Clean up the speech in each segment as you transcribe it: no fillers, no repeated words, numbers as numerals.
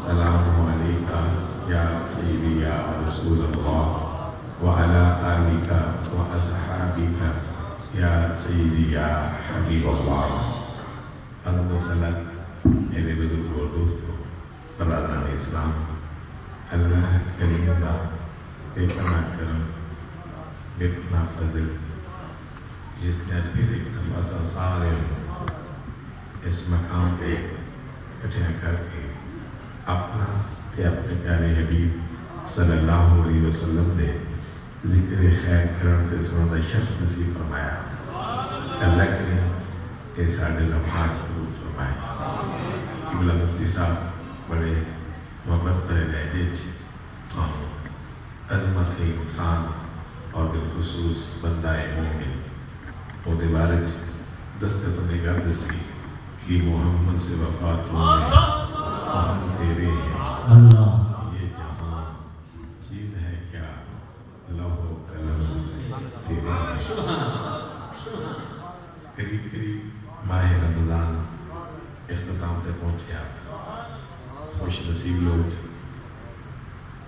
السلام علیکہ یا سیدی یا رسول اللہ وعلی آلکہ و اصحابکہ یا سیدی یا حبیب اللہ۔ ادب و صلاۃ میرے بزرگ اور دوستوں، برادران اسلام، اللہ کریم دا بے پناہ کرم، بے پناہ فضل، جس نے پھر ایک دفعہ سا سارے اس مقام پہ اکٹھے کر کے اپنا تے اپنے پیارے حبیب صلی اللہ علیہ وسلم دے ذکر خیر کرن تے سنن دا شرف نصیب فرمایا۔ اللہ کریم اے ساڈے لمحات قبول فرمائے۔ قبلہ مفتی صاحب بڑے محبت بھرے لہجے چ عظمت انسان اور بالخصوص بندہ مومن وہ دے بارے دستے تو نگاہ دسی کہ محمد سے وفات ہوئے تو ہم تیرے ہیں اللہ، یہ جہاں چیز ہے کیا لوح و قلم تیرے ہیں۔ قریب قریب ماہ رمضان اختتام سے پہنچیا، خوش نصیب لوگ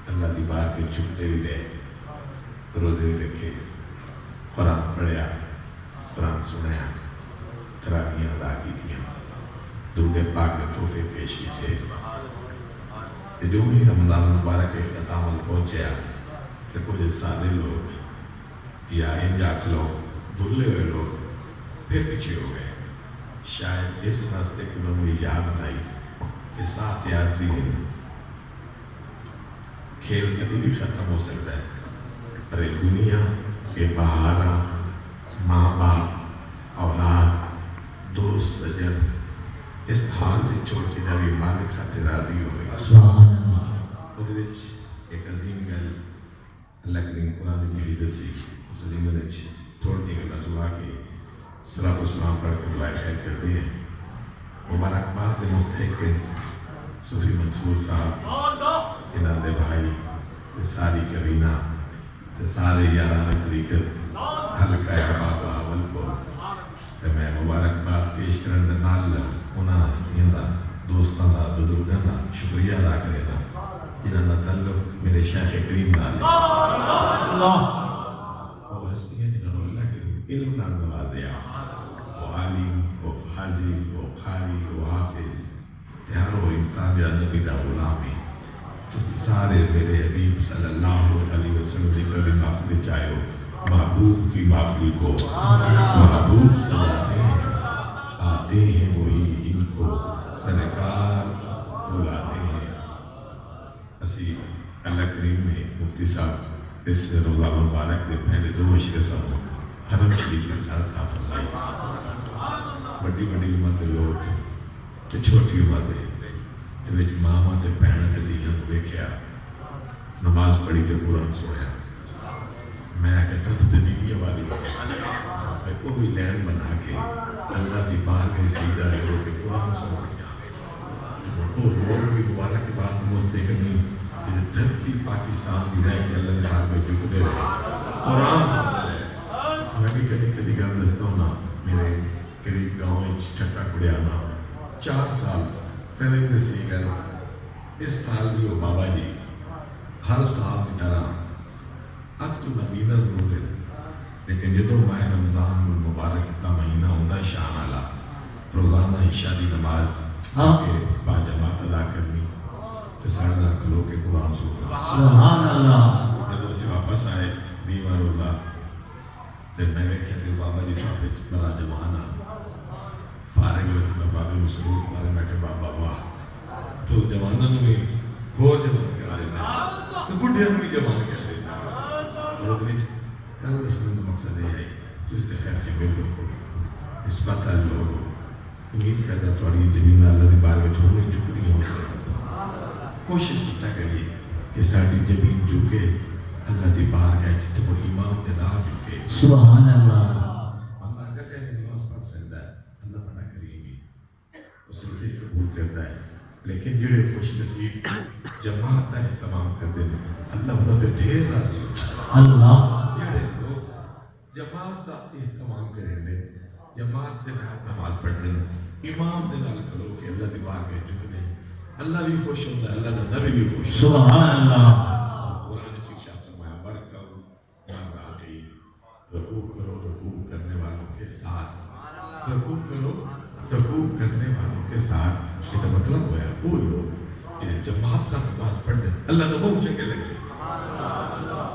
اللہ دی بار کے چھپتے بھی رہے، روزے بھی رکھے، قرآن پڑھیا، قرآن سنیا، تراویحاں ادا کی تھیں، درود پاک کے تحفے پیش کیے تھے۔ جو ہی رمضان مبارک اختتام پہنچیا کہ کچھ سادے لوگ یا انجاک لوگ، بھولے ہوئے لوگ پھر پیچھے ہو گئے، شاید اس راستے کی انہوں نے یاد آئی کہ ساتھ یاد تھی کھیل کبھی بھی ختم ہو سکتا ہے، پر دنیا کے بہارا ماں باپ اولاد دوست سجن اس حال میں چھوڑ کے جب مالک ساتھ راضی ہو گئی۔ سبحان اللہ۔ وہ ایک عظیم گل اللہ کریم قرآن کی دسی، اس عظیم نے تھوڑی سی گلا سنا کے صلاۃ و سلام پڑھ کے دعا خیر کر دی ہے۔ مبارکباد دے مستحق صوفی منصور صاحب، انہاں دے بھائی تے ساری کبینہ تے سارے یاران طریقت حلقہ احباب اول کو تے میں مبارکباد پیش کرن دے نال انہاں ہستیاں دا، دوستاں دا، بزرگاں دا شکریہ ادا کرے گا جنہاں دا تعلق میرے شیخ کریم نال ہے۔ وہ ہستیاں جنہوں نے اللہ کریم علم نال نوازیا، وہ عالم، وہ فاضل، وہ قاری، وہ حافظ تے ہر وہ انسان جا نبی دا غلام ہے۔ تسی سارے میرے حبیب صلی اللہ علیہ وسلم کی کبھی محفل چاہے ہو، محبوب کی محفل کو محبوب سجاتے ہیں، آتے ہیں وہی جن کو سرکار بلاتے ہیں۔ اسی اللہ کریم نے مفتی صاحب اس روزہ مبارک کے پہلے دو مشرسوں حرم شریف کے ساتھ تھا فرمائی۔ بڑی بڑی عمر کے لوگ تے چھوٹی عمر دے ماما تے بہن تے دیاں کو دیکھیا، نماز پڑھی تے قرآن سنیا۔ میں کہ سب تے بیوی آبادی میں وہ بھی لین بنا کے اللہ دی بار گئی سیدھا رہو کہ قرآن سن رہی وہ لوگ بھی مبارک کے بعد مستحق نہیں کہ دھرتی پاکستان دی رہ کے اللہ دی بار میں جھکتے رہے، قرآن سنتے رہے۔ میں بھی کدی کدی گل دستا ہوں نا، میرے قریب گاؤں چھٹا کڑیانا 4 سال پہلے بھی دسی گل، اس سال بھی وہ بابا جی ہر سال کی طرح اب تو نبینا ضرور ہے، لیکن جدو ماہ رمضان المبارک کا مہینہ ہوتا شان والا روزانہ عشاء دی نماز با جماعت ادا کرنی تو سارا کھلو کے قرآن سننا۔ سبحان اللہ۔ جب اسی واپس آئے 20واں روزہ تو میں نے کہتے بابا جی صاحب بڑا جمانا فارغ ہوئے تو میں بابے مسرور پارے میں کہ بابا واہ تو جوانوں میں ہو جوان کر دینا تو بڑھے بھی جوان کر دینا۔ اور وہ دنچ گل دسنے کا مقصد یہ ہے تو اس کے خیر کے میرے لوگوں نسبت والے لوگوں امید کرتا تھوڑی زمین اللہ دی بار میں ہونے جھکتی ہو سکتا۔ کوشش کیتا کریے کہ ساری زمین جھکے اللہ دی بار گئے جتنے بڑی امام دے نام جھکے۔ سبحان اللہ۔ بندہ اگر کہنے نماز پڑھ سکتا ہے، اللہ بڑا کریمی اس نے قبول کرتا ہے، لیکن جڑے خوش نصیب جماعت کا اہتمام کرتے ہیں اللہ انہوں نے ڈھیر راضی ہوتا ہے۔ اللہ جڑے لوگ جماعت کا اہتمام کریں گے، جماعت کے نال نماز پڑھنے، امام دے نال کھلو کے اللہ دی بار گئے جھکتے ہیں، اللہ بھی خوش ہوتا ہے، اللہ کا نبی بھی خوش ہوتا ہے۔ سبحان اللہ۔ قرآن کی ارشاد فرمایا ورکعوا مع الراکعین، رکوع کرو رکوع کرنے والوں کے ساتھ، رکوع کرو رکوع کرنے والوں کے ساتھ۔ یہ مطلب ہوا وہ لوگ جنہیں جماعت کا نماز پڑھتے ہیں اللہ نے بہت چنگے لگتے ہیں،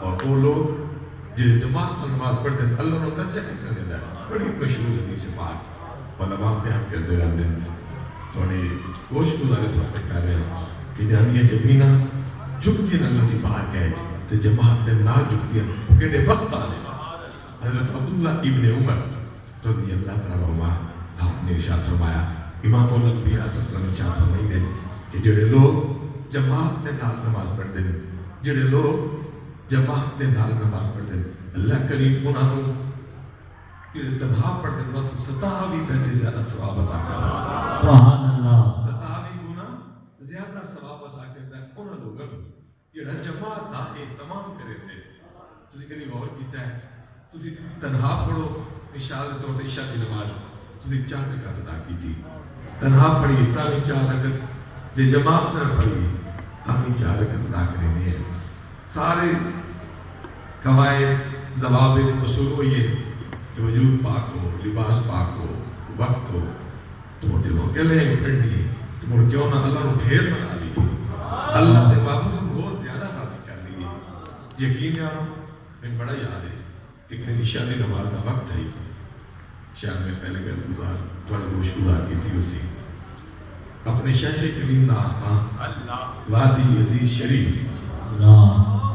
اور وہ لوگ جنہیں جماعت کا نماز پڑھتے ہیں اللہ نے درجہ کتنا دیتا ہے۔ بڑی مشہور حدیث پاک علماء بیان کرتے رہتے ہیں، تھوڑی گوش گزار اس وقت کر رہے ہیں کہ جانیے جبینہ جھکتی اللہ کی بات کہے تو جماعت دے نال جھکتی ہیں، وہ کہنے وقت آنے۔ حضرت عبداللہ ابن عمر رضی اللہ تعالیٰ عنہ آپ نے ارشاد فرمایا، امام الانبیاء صلی اللہ علیہ وسلم ارشاد فرمائے کہ جڑے لوگ جماعت دے نال نماز پڑھتے ہیں، جڑے لوگ جماعت دے نال نماز پڑھتے ہیں، اللہ کریم انہاں نوں جڑے تنہا پڑھتے ہیں وہ 27 درجے زیادہ ثواب عطا کرتا ہے۔ سبحان اللہ۔ 27 گنا زیادہ ثواب عطا کرتا ہے انہاں لوگوں کو جڑا جماعت دا اہتمام کرے تے۔ تسی کدی غور کیتا ہے تسی تنہا پڑھو، مثال کے طور تے عشاء دی نماز تسی 4 رکعت ادا کیتی، تنہا پڑھی تاں 4 رکعت، جے جماعت نہ پڑھی تاں 4 رکعت ادا کرنی ہے۔ سارے قواعد ضوابط اصول ہوئی ہے کہ وجود پاک ہو، لباس پاک ہو، وقت ہو، تو وہ دلوں کے لئے پڑھنی ہے، تو مڑ کیوں نہ اللہ نے ڈھیر بنا لی ہے، اللہ نے بابو کو بہت زیادہ راضی کر لی ہے۔ یقین جانو میں بڑا یاد ہے ایک دن عشاء دی نماز کا وقت ہے، شاید میں پہلے گھر گزار تھوڑا گوش گزار کی تھی اسی اپنے شیخ کریم دا آستان وادی عزیز شریف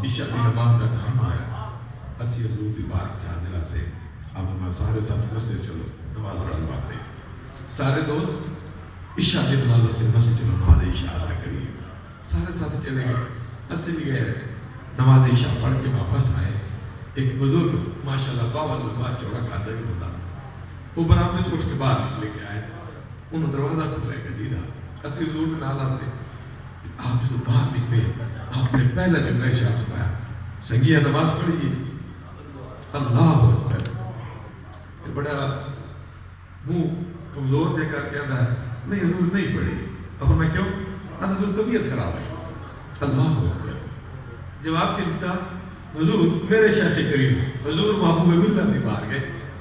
عشاء دی نماز کا ٹائم آیا، اسی حضور دی بارک جازرہ سے اب ہم سارے ساتھ مسجد چلو نماز پڑھنے واسطے، سارے دوست عشاء دی نماز سے مسجد چلو نماز عشاء ادا کریے، سارے ساتھ چلے گئے، اسی بھی گئے نماز عشاء پڑھ کے واپس آئے۔ ایک بزرگ ماشاءاللہ باول لمبا چوڑا کھاتا ہی ہوتا، وہ برآمدے سے اٹھ کے باہر نکلے کے آئے، انہوں دروازہ کھلے گڈی دا، اسی حضور دے نالا سے آپ جو باہر نکلے آپ نے پہلا جملہ ارشاد فرمایا سنگیہ نماز پڑھیے، اللہ اکبر۔ تو بڑا منہ کمزور دے کر کہتا ہے نہیں حضور نہیں پڑھی، اب میں کیوں؟ حضور طبیعت خراب ہے۔ اللہ اکبر جواب کے دیتا حضور میرے شیخ کریم حضور محبوب ملت دی بار گئے،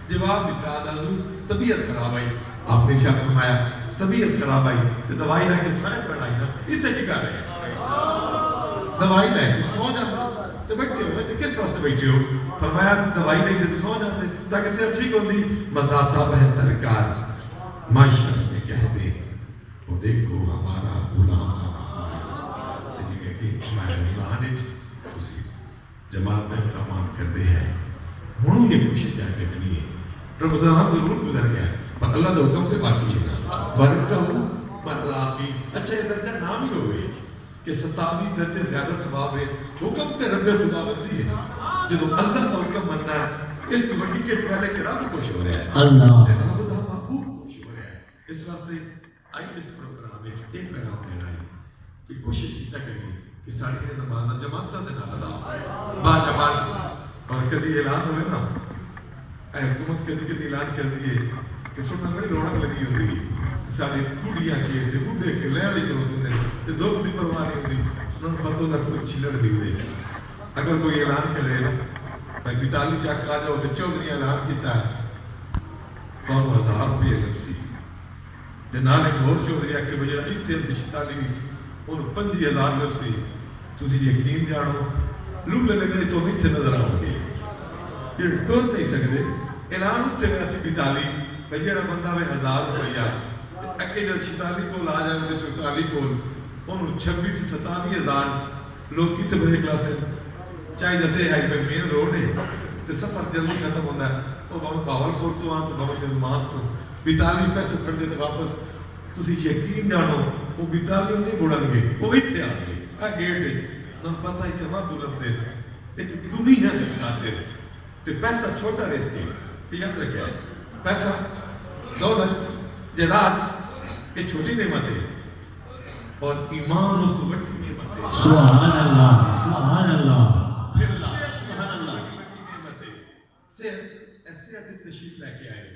جواب دیتا حضور طبیعت خراب آئی، آپ نے ارشاد فرمایا طبیعت خراب آئی تو دوائی لے کے سائیں پڑھائی نا، اتنے کی کر رہے ہیں دوائی لے کے سو جانا تو بیٹھے ہو، تو کس واسطے بیٹھے ہو؟ فرمایا دوائی لے کے سو جاتے تاکہ صحت ٹھیک ہوتی، مزاتا بہ سرکار معاشر میں کہہ دے وہ دیکھو ہمارا غلام آنا تو یہ کہ ہمارے رمضان اسی جماعت میں اہتمام کرتے ہیں، ہوں یہ کوشش کیا کرنی ہے۔ رمضان ضرور گزر گیا پر اللہ نے حکم سے باقی ہے نا برکہو مراقی، اچھا یہ درجہ نام ہی ہو گئی کہ 27 درجے زیادہ ثواب ہے، حکم تے رب خدا بندی ہے جب اللہ کا حکم مننا ہے، اس تو بڑی کے نکالے کہ رب خوش ہو رہا ہے، اللہ رب دا محبوب خوش ہو رہا ہے۔ اس واسطے آئی اس پروگرام میں ایک پیغام دینا ہے کہ کوشش کیتا کریے کہ ساری نماز جماعتاں دے نال ادا با جماعت، اور کدی اعلان ہوئے نا حکومت کدی اعلان کر دیے کہ سننا بڑی رونق لگی ہوتی ہے، ساری بڑھیاں کے تے بڑھے کے لیالی کرو تندے تے دکھ دی پرواہ نہیں ہوتی، انہوں نے پتہ ہوتا کوئی چھلڑ دی ہوئے۔ اگر کوئی اعلان کرے نا بھائی 42 چاک آ جاؤ تو چودھری اعلان کیتا ہے 5000 روپے لبسی تے نال ایک اور چودھری آ کے بجڑا اتنے ہم سے 46 اور 5000 لبسی، تسی یقین جانو لولے لگنے تو اتنے نظر آؤ گے، یہ ٹور نہیں سکتے۔ اعلان اتنے ہویا سی 42 بھائی جڑا بندہ میں 1000 روپیہ اگے جو 46 کو لا جائے انہیں 44 کو انہوں 26 سے 27,000 لوگ کتے بڑے کلاس ہیں چاہی جاتے ہیں پہ مین روڈ ہے تو سفر جلدی ختم ہوتا ہے، وہ بہت باول پور تو آن تو بہت جزمان تو 42 پیسے پڑھ دیتے واپس، تسی یقین جانو وہ 42 نہیں بڑھن گے، وہ اتھے آ گئے آ گیٹ ہے نہ پتہ ہی کہ وہاں دولت دے ایک دنیا میں کھاتے تو پیسہ چھوٹا ریس کے یاد رکھا ہے، پیسہ دولت جداد یہ چھوٹی نعمت ہے اور ایمان اس تو بڑی نعمت ہے۔ سبحان اللہ سبحان اللہ۔ پھر سبحان اللہ کی بڑی نعمت ہے، صحت تشریف لے کے آئے،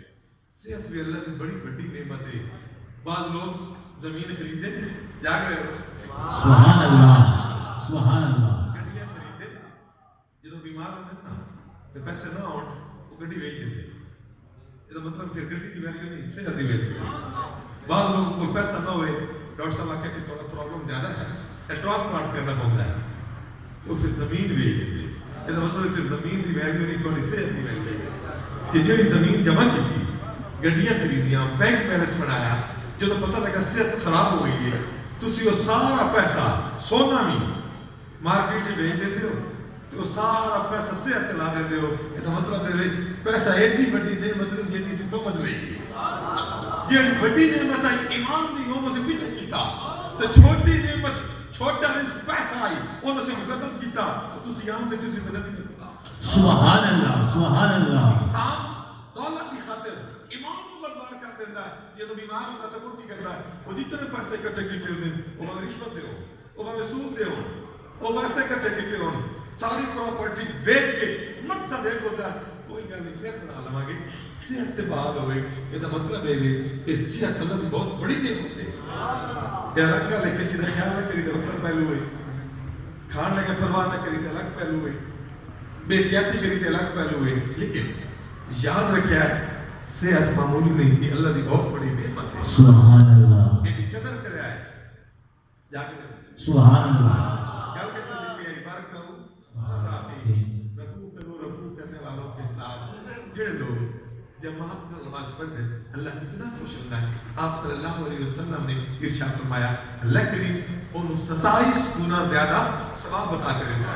صحت بھی اللہ کی بڑی بڑی نعمت ہے۔ بعض لوگ زمین خریدیں جاگ رہے ہو؟ سبحان اللہ سبحان اللہ گڈیاں خریدے جدوں بیمار ہوندے نا تے پیسے نہ ہون وہ گڈی ویچ دیندے یہ مطلب پھر گڈی دی ویلیو نہیں صحت دی ویلیو بعض لوگ کوئی پیسہ نہ ہوئے ڈاکٹر صاحب آکھے کہ تھوڑا پرابلم زیادہ ہے ٹرانسپلانٹ کرنا پڑتا ہے تو پھر زمین ویچ دیندے یہ مطلب پھر زمین دی ویلیو نہیں تھوڑی صحت دی ویلیو کہ جڑی زمین جمع کی گڈیاں خریدیاں بینک بیلنس بنایا جدوں پتہ لگا صحت خراب ہو گئی ہے تسی وہ سارا پیسہ سونا بھی مارکیٹ چ بیچ دیتے ہو تو وہ سارا پیسہ صحت تے لا دیتے ہو یہ مطلب ہے پیسہ ایڈی بڑی نعمت نہیں جیڑی سی سمجھ لئی جیڑی بڑی نعمت آئی ایمان دی وہ سے کچھ کیتا تے چھوٹی نعمت چھوٹا رزق پیسہ آئی انہوں سے مقدم کیتا تو تسی یہاں پہ تسی مدد نہیں سبحان اللہ سبحان اللہ انسان دولت کی خاطر ایمان کو برباد کر دیتا ہے یہ تو بیمار ہوتا ہے تو کی کرتا ہے وہ جتنے پیسے اکٹھے کیتے ہوتے ہیں وہ ہمیں رشوت دے ہو وہ ہمیں سود دے ہو وہ پیسے اکٹھے کیتے ہو ساری پراپرٹی بیچ کے مقصد ایک ہوتا ہے کوئی گل نہیں پھر بنا لواں گے صحت تے بحال ہوئے یہ تو مطلب ہے کہ صحت اللہ کی بہت بڑی نعمت ہے یہ الگ گل ہے کسی کا خیال نہ کری تو وقت پہلو ہوئے کھان لگے پرواہ نہ کری تو الگ پہلو ہوئے بے احتیاطی کری تو الگ پہلو ہوئے لیکن یاد رکھیا ہے صحت معمولی نہیں یہ اللہ کی بہت بڑی نعمت ہے سبحان اللہ یہ قدر کریا ہے جا کے سبحان اللہ گل کے چلی پی ہے بارک کرو رکوع کرو رکوع کرنے والوں کے ساتھ جڑے لوگ جماعت میں نماز پڑھتے ہیں اللہ اتنا خوش ہوتا ہے آپ صلی اللہ علیہ وسلم نے ارشاد فرمایا اللہ کریم ان 27 گنا زیادہ ثواب عطا کرے گا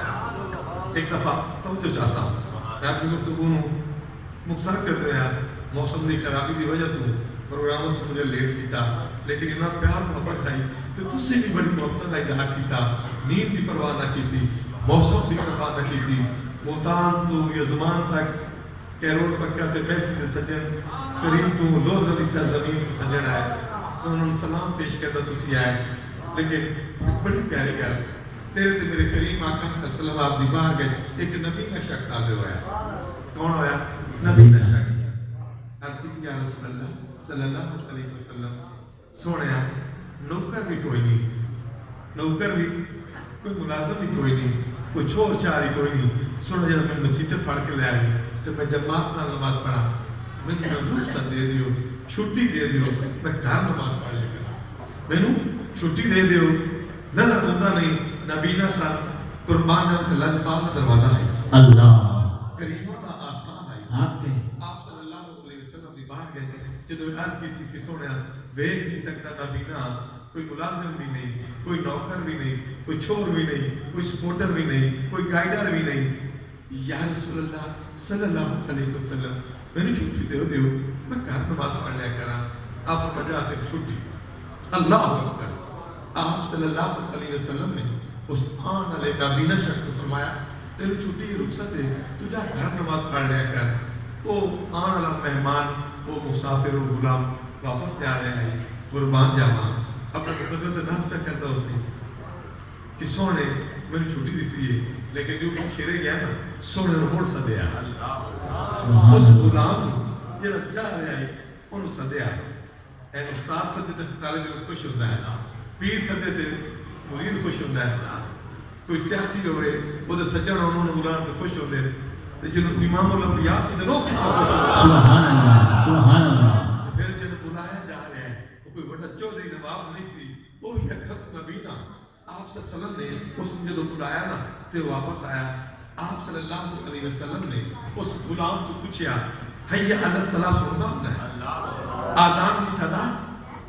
ایک دفعہ توجہ چاہتا ہوں میں اپنی گفتگو مختصر کرتے ہیں موسم کی خرابی کی وجہ تو پروگراموں سے مجھے لیٹ کیتا لیکن اتنا پیار محبت آئی تو تجھ سے بھی بڑی محبت کا اظہار کیتا نیند کی پرواہ نہ کی موسم کی پرواہ نہ کی ملتان تو یزمان تک کیرول پکا تے محسی دے سجن کریم تو لوز رلی سے زمین تو سجن آئے انہوں نے سلام پیش کرتا تسی آئے لیکن بڑی پیاری گل تیرے تے میرے کریم آقا صلی اللہ علیہ وسلم آپ دی باہر گئے ایک نبی کا شخص آدھے ہویا کون ہویا نبی کا شخص عرض کی تھی یا رسول اللہ صلی اللہ علیہ وسلم سوڑیا نوکر بھی کوئی نہیں نوکر بھی کوئی ملازم بھی کوئی نہیں کوئی چھوڑ چاری کوئی نہیں سوڑا جب میں مسیحت پڑھ کے لے آئی تو میں جماعت نہ نماز پڑھا میں نے رخصت دے دیو چھٹی دے دیو میں گھر نماز پڑھ لے گا میں نے چھٹی دے دیو نظر ہوتا نہیں نبینا ساتھ قربان جب اللہ پاک دروازہ ہے اللہ کریمہ تا آسمان آئی آپ کے آپ صلی اللہ علیہ وسلم دی باہر گئے تھے جدو عرض کی تھی کہ سوڑیا ویک نہیں سکتا نبینا کوئی ملازم بھی نہیں کوئی نوکر بھی نہیں کوئی چھوڑ بھی نہیں کوئی سپورٹر بھی نہیں کوئی گائیڈر بھی نہیں یا رسول اللہ صلی اللہ علیہ وسلم میں نے چھٹی دیو میں گھر نماز پڑھ لیا کرا آپ فرما جاتے چھٹی اللہ اکبر آپ صلی اللہ علیہ وسلم نے اس آن علیہ نبینا شخص کو فرمایا تیری چھٹی رخصت ہے تو جا گھر نماز پڑھ لیا کر وہ آن والا مہمان وہ مسافر و غلام واپس جا رہے ہیں قربان جاوا اپنا قدرت ناز پہ کرتا اسے کہ سونے میں نے چھٹی دیتی ہے لیکن جو کچھ چھیرے گیا نا سونے روڑ سدیا اس غلام جڑا جا رہا ہے انہوں سدیا اے استاد سدے تے طالب علم خوش ہوتا ہے پیر سدے تے مرید خوش ہوتا ہے کوئی سیاسی ہوئے وہ تے سجن انہوں نے غلام تے خوش ہوتے ہیں تے جنہوں امام الانبیاء سی تے لوگ سبحان اللہ سبحان اللہ پھر جنہوں بلایا جا رہا ہے وہ کوئی بڑا چودھری نواب نہیں سی وہ ہی اکھت نبینا آپ صلی اللہ علیہ وسلم نے اس نے جدو بلایا نا تے واپس آیا آپ صلی اللہ علیہ وسلم نے اس غلام کو پوچھیا حی علی الصلاۃ سننا ہوتا ہے آزان کی صدا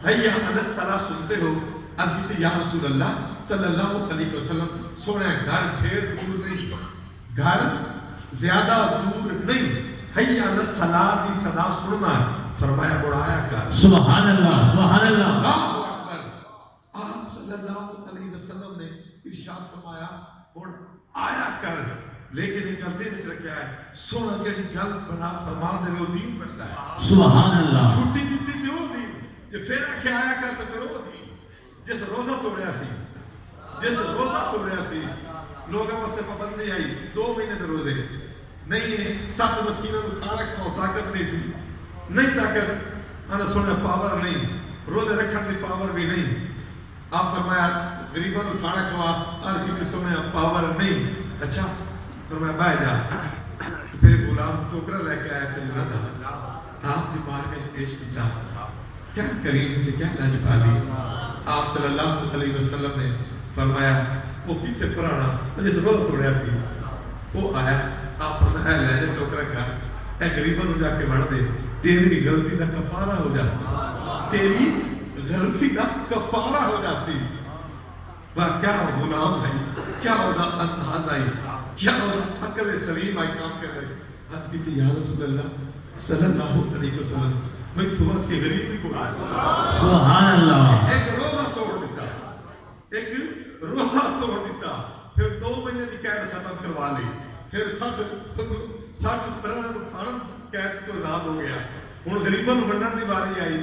حی علی الصلاۃ سنتے ہو عرض کی یا رسول اللہ صلی اللہ علیہ وسلم سونے گھر ڈھیر دور نہیں گھر زیادہ دور نہیں حی علی الصلاۃ کی صدا سننا فرمایا بڑھایا کر سبحان اللہ سبحان اللہ اللہ اکبر آپ صلی اللہ علیہ وسلم نے ارشاد فرمایا اور آیا کر لیکن ایک گل دین وچ رکھیا ہے سونا جڑی گل بنا فرما دے وہ دین بنتا ہے سبحان اللہ چھٹی دتی تے وہ دین جے پھر آکھیا آیا کر تے پھر وہ دین جس روزہ توڑیا سی لوگوں واسطے پابندی آئی 2 مہینے دے روزے نہیں ہے 7 مسکینوں کو کھانا کھاؤ طاقت نہیں سی نہیں طاقت انا سونا پاور نہیں روزے رکھن دی پاور بھی نہیں آپ فرمایا غریبوں کو کھانا کھوا اور کسی سمے پاور نہیں. اچھا فرمایا باہر جا. تو پھر غلام ٹوکرا لے کے آیا کلیمہ دا آپ کی بارگاہ میں پیش کیتا. کیا کریم تھے، کیا لاجوالی. آپ صلی اللہ علیہ وسلم نے فرمایا وہ کتے پرانا جس روز توڑیا سی وہ آیا. آپ فرمایا لے جا ٹوکرا کر اے غریبوں کو جا کے بڑھ دے، تیری غلطی دا کفارہ ہو جاسی، تیری غلطی دا کفارہ ہو جاسی. کیا غلام ہے، کیا ہوگا انداز آئی، کیا ہوگا عقل سلیم آئی کام کر رہے. حد کی تھی یا رسول اللہ صلی اللہ علیہ وسلم میں تھوات کے غریب کو سبحان اللہ. ایک روزہ توڑ دیتا، ایک روزہ توڑ دیتا، پھر 2 مہینے دی قید ختم کروا لی، پھر 60 برانہ کو کھانا قید تو آزاد ہو گیا. ہن غریباں نوں بنڈن دی باری آئی.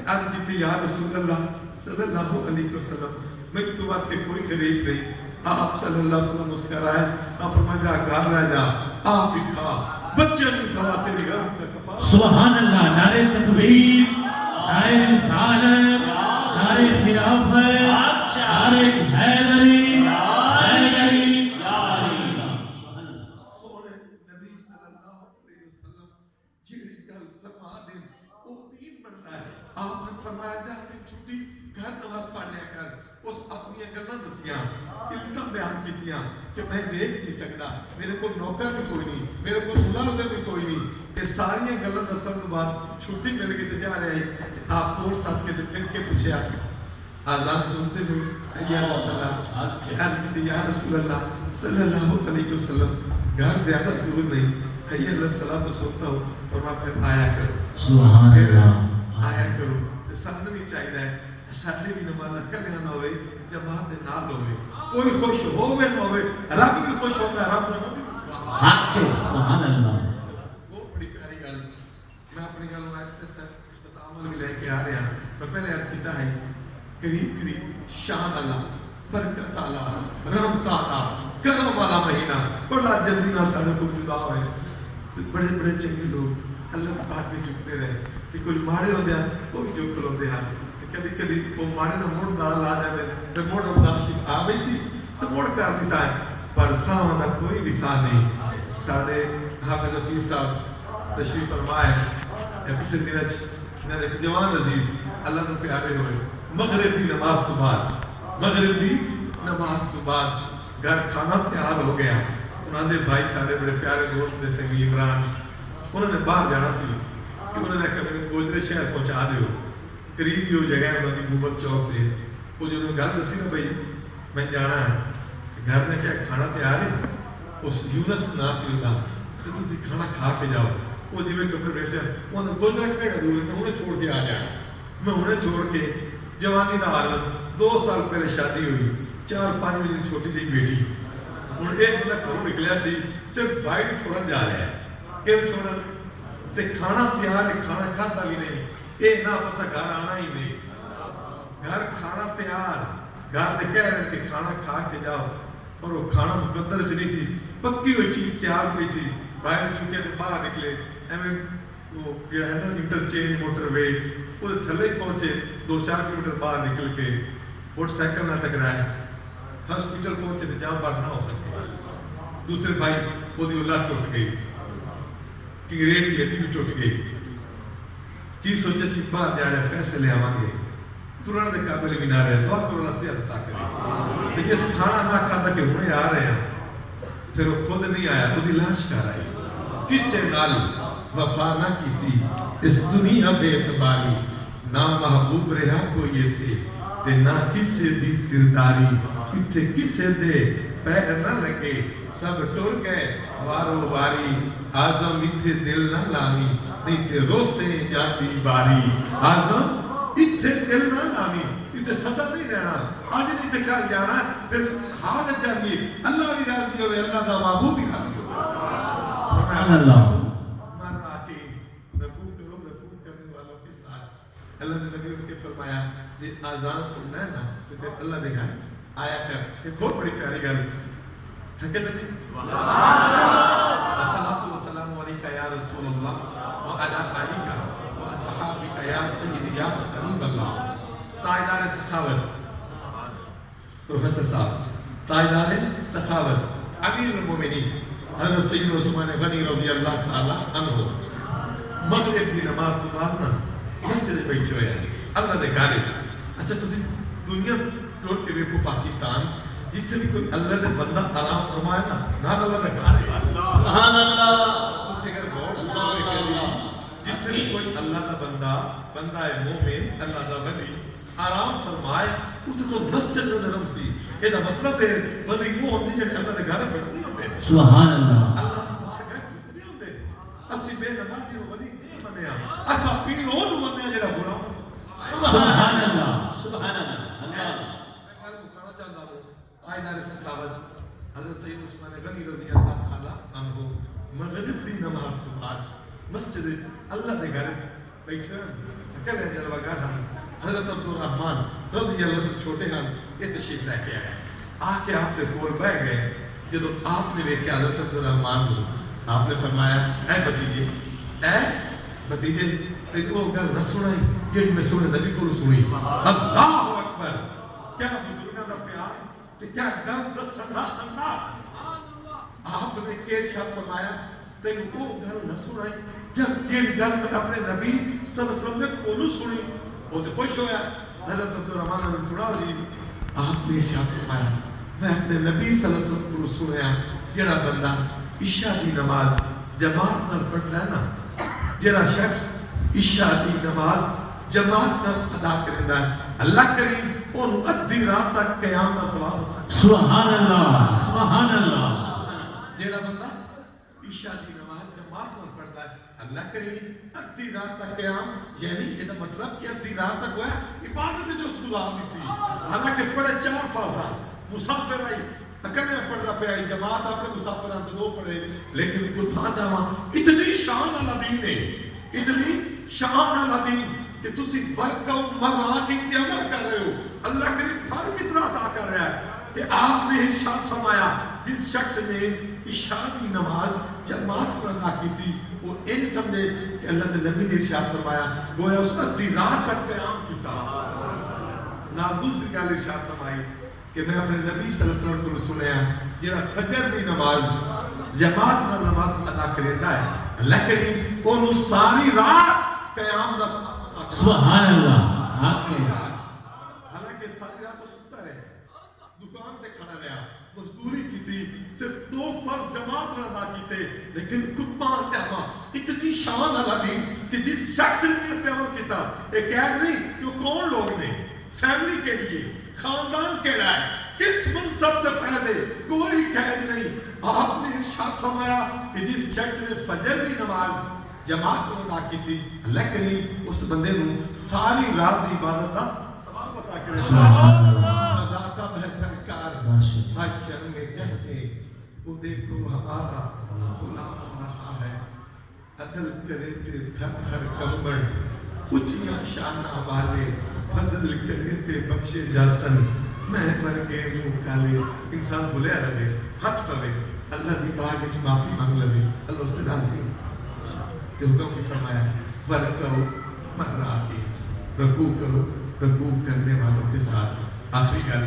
عرض کی تھی یا رسول اللہ صلی اللہ علیہ وسلم میں تو بات کے کوئی غریب نہیں. آپ صلی اللہ علیہ وسلم مسکرائے. آپ فرمایا جا گھر لے جا، آپ بھی کھا، بچے بھی کھا، تیری غلطی کا کفارہ. سبحان اللہ. نعرہ تکبیر، نعرہ رسالت، نعرہ خلافت، نعرہ حیدری، حیدری. سونے نبی صلی اللہ علیہ وسلم جیڑی گل فرما دے وہ دین بنتا ہے. آپ نے فرمایا جا تے چھٹی گھر نماز پڑھ لیا کر. اس اپنی گلاں دسیاں، علم بیان کیتیاں کہ میں دیکھ نہیں سکتا، میرے کو نوکر بھی کوئی نہیں، میرے کو ملازم بھی کوئی نہیں. یہ ساری گلاں دسن تو بعد چھٹی مل گئی تے جا رہے ہیں. آپ اور ساتھ کے پھر کے پوچھا آزاد سنتے ہوئے یا رسول اللہ یا رسول اللہ صلی اللہ علیہ وسلم گھر زیادہ دور نہیں حی علی الصلاۃ سنتا ہوں. فرمایا پھر آیا کرو، سبحان اللہ. آیا کرو. تے سانوں بھی چاہیے ساڈے بھی نماز کلیاں نہ ہوئے، جماعت دے نال ہوئے، کوئی خوش ہووے نہ ہوئے، رب بھی خوش ہوتا ہے، رب دا نبی حق ہے. سبحان اللہ. وہ بڑی پیاری گل. میں اپنی گل نوں آہستہ استعمال بھی لے کے آ رہا. میں پہلے عرض کیتا ہے قریب قریب شان اللہ، برکت اللہ، رحمت اللہ، کرم والا مہینہ بڑا جلدی نال ساڈے کو جدا ہوئے. تے بڑے بڑے چنگے لوگ اللہ کی بات میں جھکتے رہے. تے کوئی ماڑے ہوندے ہیں وہ بھی جھک کھلوندے ہیں. کدی کدی وہ ماڑے نہ مڑ دال آ جاندے تے مڑ رمضان شریف آ گئی سی تے مڑ کر دی سا. پر ساواں دا کوئی بھی سا نہیں. ساڈے حافظ حفیظ صاحب تشریف فرمائے پچھلے دنوں انہاں دے جوان عزیز اللہ نوں پیارے ہوئے. مغرب دی نماز تو بعد، مغرب دی نماز تو بعد گھر کھانا تیار ہو گیا. انہاں دے بھائی ساڈے بڑے پیارے دوست نے سنگی عمران، انہوں نے باہر جانا سی کہ انہوں نے کہا میرے گوجرے شہر پہنچا دیو، قریب ہی وہ جگہ ہے انہوں نے بوبک چوک دے. وہ جو گھر دسی نا بھائی میں جانا ہے، گھر نے کیا کھانا تیار ہے. اس یونس نا سی ہوتا تو تسی کھانا کھا کے جاؤ. وہ جی میں کپڑے بیٹھے انہوں نے گوجرا کہڑا دور میں انہیں چھوڑ کے آ جانا. میں انہیں چھوڑ کے جوانی دا عالم 2 سال پہلے شادی ہوئی، 4-5 مہینے کی چھوٹی جی بیٹی. ہوں ایک بندہ گھروں نکلیا سی صرف بھائی کو چھوڑن جا رہا ہے. کیوں چھوڑن؟ تے کھانا تیار ہے، کھانا کھاتا بھی نہیں. اے نہ پتہ گھر آنا ہی نہیں. گھر کھانا تیار، گھر تے کہہ رہے کہ کھانا کھا کے جاؤ، اور وہ کھانا مقدر چ نہیں سی، پکی ہوئی چیز تیار ہوئی سی. باہر چکے تے باہر نکلے ایویں وہ جڑا ہے نا انٹرچینج موٹر وے وہ تھلے پہنچے. 2-4 کلومیٹر باہر نکل کے موٹر سائیکل نہ ٹکرایا. ہاسپٹل پہنچے تو جام بات نہ ہو سکے. دوسرے بھائی وہ لت ٹوٹ گئی، کہ ریڑھ کی ہڈی بھی ٹوٹ گئی. کی سوچے سی باہر جا رہے پیسے لے آواں گے، ترن دے قابل بھی نہ رہے. دعا کرو اللہ صحت عطا کرے. تے جس کھانا نہ کھاتا کہ ہنے آ رہے ہیں، پھر وہ خود نہیں آیا، وہ لاش کر آئی. کسے نال وفا نہ کیتی اس دنیا بے اعتباری، نہ محبوب رہا کوئی تے تے نہ کسے دی سرداری. اتھے کسے دے پیر نہ لگے، سب ٹر گئے وارو واری. آزم اتھے دل نہ لامی، نہیں تے روسے جاتی باری. آزم اتھے دل نہ لامی، اتھے سدا نہیں رہنا. آج نہیں تے کل جانا، پھر حال جاگی. اللہ بھی راضی ہوئے، اللہ دا محبوب بھی راضی ہوئے. سبحان اللہ. اللہ نے نبی ان کے فرمایا کہ آزان سننا ہے نا تو پھر اللہ نے کہا آیا کر. ایک بہت بڑی پیاری گل تھکے تو نہیں. الصلاۃ والسلام علیکہ یا رسول اللہ وعلی آلک واصحابک یا سیدی یا حبیب اللہ. تاجدار سخاوت پروفیسر صاحب تاجدار سخاوت امیر المومنین حضرت سید عثمان غنی رضی اللہ تعالی عنہ مغرب کی نماز تو بعد نا مسجد بیٹھے ہوئے ہیں اللہ دے گھر وچ اچھا تسی دنیا ٹوٹ کے ویکھو پاکستان جتھے بھی کوئی اللہ دے بندہ آرام فرمائے نا نال اللہ دے گھر ہے سبحان اللہ تسی اگر غور کرو جتھے بھی کوئی اللہ دا بندہ ہے مومن اللہ دا ولی آرام فرمائے اتنے تو مسجد میں نرم سی یہ مطلب ہے ولی وہ ہوندے جڑے اللہ دے گھر بیٹھے نہیں ہوندے سبحان اللہ اللہ دی بارگاہ چپ نہیں ہوندے اسی بے نمازی نو ولی نہیں منیا اسا پیر او نو منیا جڑا غلام سبحان اللہ سبحان اللہ میں مکانا چاہتا ہوں تاجدار سخاوت حضرت سید عثمان غنی رضی اللہ تعالی عنہ مغرب دی نماز تو بعد مسجد اللہ دے گھر بیٹھے ہیں کہنے جلوہ گار ہم حضرت عبدالرحمن رضی اللہ عنہ چھوٹے ہیں یہ تشریف لے کے آئے آ کے آپ نے کول بہ گئے جدو آپ نے دیکھا حضرت عبدالرحمن کو آپ نے فرمایا اے بھتیجے تے وہ گل نہ سنائی جڑی میں سونے نبی کو سنی اللہ اکبر کیا بزرگاں دا پیار تے کیا گل دسن دا انداز آپ نے ارشاد فرمایا تے وہ گل نہ سنائی جب جڑی گل میں اپنے نبی صلی اللہ علیہ وسلم نے کولو سنی وہ تے خوش ہویا حضرت عبدالرحمن نے سنا جی آپ نے ارشاد فرمایا میں اپنے نبی صلی اللہ علیہ وسلم کو سنیا جڑا بندہ عشاء دی نماز جماعت نال پڑھدا ہے نا جڑا شخص عشاء دی نماز جماعت نال ادا کردا ہے اللہ کریم اونوں ادھی رات تک قیام دا ثواب عطا کرے سبحان اللہ سبحان اللہ جڑا بندہ عشاء دی نماز جماعت نال پڑھدا ہے اللہ کریم ادھی رات تک قیام یعنی یہ دا مطلب کہ ادھی رات تک وہ عبادت جو اس گزار دیتی حالانکہ پڑھے 4 فرض مسافر آئی اکنے پڑھدا پہ آئی جماعت اپنے مسافران تو 2 پڑھے لیکن قربان جاواں اتنی شان والا دین ہے اتنی شان والا دین کہ تسی ورکو مرا کے عمل کر رہے ہو اللہ کریم فرق اتنا عطا کر رہا ہے کہ آپ نے ارشاد فرمایا جس شخص نے عشاء کی نماز جماعت پر ادا کی تھی وہ ان سمجھے کہ اللہ نے نبی نے ارشاد فرمایا گویا اس نے ادھی رات تک قیام کیتا نہ دوسری گل ارشاد فرمائی کہ میں اپنے نبی صلی اللہ علیہ وسلم کو سنیا جڑا فجر دی نماز جماعت نال نماز ادا کریندا ہے اللہ کریم اونوں ساری رات قیام دا سبحان اللہ حالانکہ ساری رات تو ستا رہے دکان تے کھڑا رہا مزدوری کی تھی صرف 2 فرض جماعت نال ادا کیتے لیکن قربان جاواں اتنی شان والا دین کہ جس شخص نے عمل کیتا یہ قید نہیں کہ کون لوگ نے فیملی کے لیے خاندان کیڑا ہے کس منصب سے فائدے کوئی قید نہیں آپ نے ارشاد فرمایا کہ جس شخص نے فجر کی نماز جماعت کو ادا کی تھی اللہ کریم اس بندے نو ساری رات کی عبادت کا ثواب عطا کرے سبحان اللہ مزاقہ بہسرکار محشر میں کہتے وہ دیکھو ہمارا غلام آ رہا ہے عدل کرے تے گھر گھر کمبڑ اچھیاں شانہ والے فضل کرے تے بخشے جاسن میں مر گئے منہ کالے انسان بھولیا رہے ہٹ پوے اللہ دی باغ وچ معافی مانگ لے اللہ اس سے راضی ہو تے حکم کی فرمایا ورکو مرا کے رکوع کرو رکوع کرنے والوں کے ساتھ آخری گل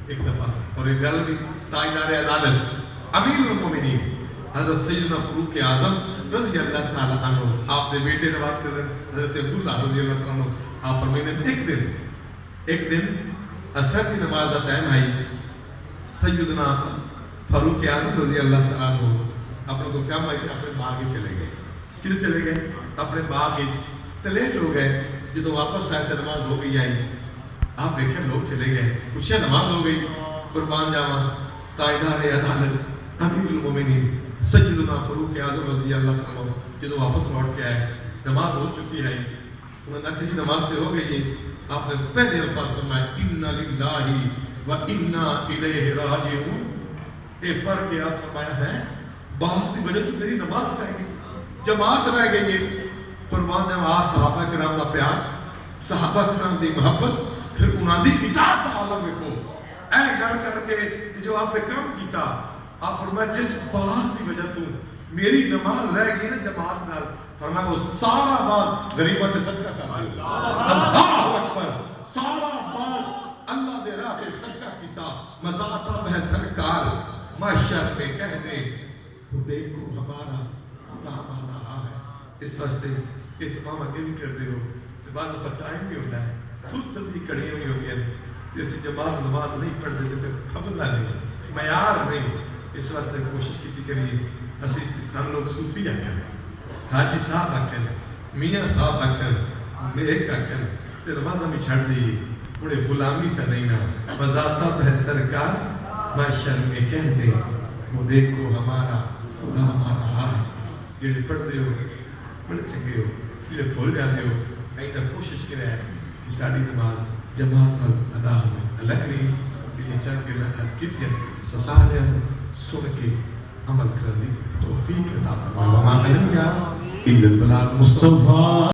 ایک دفعہ اور یہ گل بھی تاجدار عدالت امیر المومنین حضرت سیدنا فاروق اعظم رضی اللہ تعالی عنہ آپ نے بیٹے نواز کر حضرت عبداللہ رضی اللہ تعالی عنہ آپ فرمائیں ایک دن عصر کی نماز کا ٹائم آئی سیدنا فاروق اعظم رضی اللہ تعالیٰ عنہ اپنے کو کم آئی کہ اپنے باغ ہی چلے گئے کدھر چلے گئے اپنے باغ ہی تو لیٹ ہو گئے جدو واپس آئے تو نماز ہو گئی آئی آپ دیکھیں لوگ چلے گئے پوچھے نماز ہو گئی قربان جاواں تاجدار عدالت امیر المومنین سیدنا فاروق اعظم رضی اللہ تعالیٰ عنہ جدو واپس لوٹ کے آئے نماز ہو چکی ہے انہوں نے کہا جی نماز تے ہو گئی ہے آپ نے پہلے الفاظ فرمایا اِنَّ لِلَّهِ وَإِنَّا إِلَيْهِ رَاجِعُونَ یہ پڑھ کے آپ فرمایا ہے باغ کی وجہ تو میری نماز رہ گئی جماعت رہ گئی ہے قربان جاواں صحابہ کرام دا پیار صحابہ کرام دی محبت پھر انہاں دی اطاعت دا عالم دیکھو اے گل کر کے جو آپ نے کام کیتا آپ فرمایا جس باغ کی وجہ تو میری نماز رہ گئی نا جماعت نال فرمایا وہ سارا باغ غریباں تے صدقہ کر دے اللہ اکبر سارا باغ اللہ دے راہ نے صدقہ کیتا مزاتب ہے سرکار محشر میں کہہ دے وہ دیکھو ہمارا اللہ ہمارا رہا ہے اس واسطے اہتمام اگے بھی کر دے ہو تو بعد دفعہ ٹائم بھی ہوتا ہے فرصت بھی کڑیاں بھی ہوتی ہیں جیسے جماعت نماز نہیں پڑھتے تو پھر پھبدا نہیں معیار نہیں اس واسطے کوشش کی کریے اسی سن لوگ صوفی آکھن حاجی صاحب آکھن میاں صاحب آکھن میرے آکھن تے نمازاں بھی چھڑ دیئے بڑے غلامی تا نہیں نا بذاتب ہے سرکار محشر میں کہہ دے وہ دیکھو ہمارا خدا ہمارا حال جڑے پڑھتے ہو بڑے چنگے ہو جڑے بھول جاتے ہو آئندہ کوشش کرے کہ ساری نماز جماعت نال ادا ہوئے اللہ کریم جڑی چند کے لحظ کیتیاں سسارے سن کے عمل کرنے توفیق عطا فرمائے وما علینا الا البلاغ مصطفیٰ